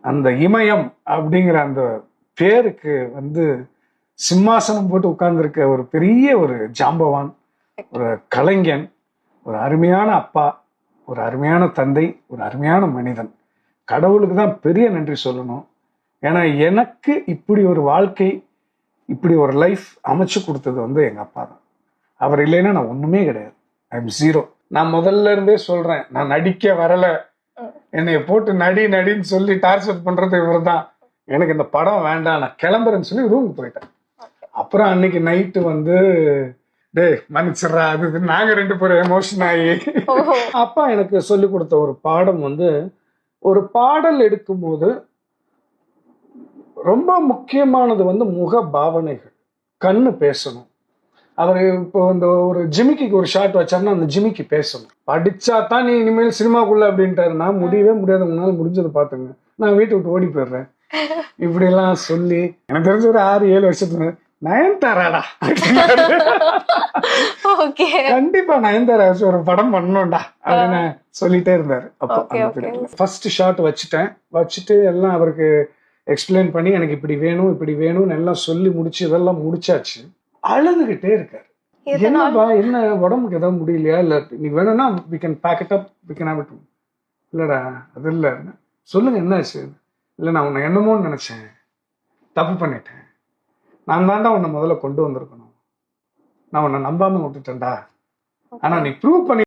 அந்த இமயம் அப்படிங்கிற அந்த பேருக்கு வந்து சிம்மாசனம் போட்டு உட்கார்ந்துருக்க ஒரு பெரிய ஒரு ஜாம்பவான், ஒரு கலைஞன், ஒரு அருமையான அப்பா, ஒரு அருமையான தந்தை, ஒரு அருமையான மனிதன். கடவுளுக்கு தான் பெரிய நன்றி சொல்லணும். ஏன்னா எனக்கு இப்படி ஒரு வாழ்க்கை, இப்படி ஒரு லைஃப் அமைச்சு கொடுத்தது வந்து எங்க அப்பா தான். அவர் இல்லைன்னா நான் ஒண்ணுமே கிடையாது. I am zero. நான் முதல்ல இருந்தே சொல்றேன், நான் நடிக்க வரல, என்னைய போட்டு நடின்னு சொல்லி டார்ச்சர் பண்றது இவர் தான். எனக்கு இந்த படம் வேண்டாம், நான் கிளம்புறேன்னு சொல்லி ரூமுக்கு போயிட்டேன். அப்புறம் அன்னைக்கு நைட்டு வந்து டேய் மன்னிச்சிடுறா அது இதுன்னு நாங்க 2 பேரும் எமோஷன் ஆகி அப்பா எனக்கு சொல்லி கொடுத்த ஒரு பாடம் வந்து, ஒரு பாடல் எடுக்கும்போது ரொம்ப முக்கியமானது வந்து முக பாவனைகள், கண்ணு பேசணும். அவர் இப்போ இந்த ஒரு ஜிமிக்கிக்கு ஒரு ஷாட் வச்சாருன்னா அந்த ஜிமிக்கி பேசணும். படிச்சா தான் நீ இனிமேல் சினிமாக்குள்ள அப்படின்ட்டாரு. நான் முடியவே முடியாது, உங்களால முடிஞ்சதை பார்த்துங்க, நான் வீட்டை விட்டு ஓடி போயிடுறேன் இப்படி எல்லாம் சொல்லி எனக்கு தெரிஞ்ச ஒரு 6-7 வருஷத்துல நயன்தாராடா கண்டிப்பா நயன்தாரா ஒரு படம் பண்ணணும்டா அப்படின்னு சொல்லிட்டே இருந்தாரு. அப்போ ஃபர்ஸ்ட் ஷாட் வச்சுட்டு எல்லாம் அவருக்கு எக்ஸ்பிளைன் பண்ணி எனக்கு இப்படி வேணும்னு எல்லாம் சொல்லி முடிச்சு இதெல்லாம் முடிச்சாச்சு. அழுதுகிட்டே இருக்காரு. என்னப்பா என்ன உடம்புக்கு ஏதாவது முடியலையா, இல்ல நீ வேணும்னா we can pack it up, we can have it. இல்லடா அது இல்ல, சொல்லுங்க என்னாச்சு. இல்ல நான் உன்னை என்னமோன்னு நினைச்சேன், தப்பு பண்ணிட்டேன், நான் தாண்டா உன்னை முதல்ல கொண்டு வந்திருக்கணும், நான் உன்னை நம்பாம விட்டுட்டேன்டா, ஆனா நீ ப்ரூவ் பண்ணி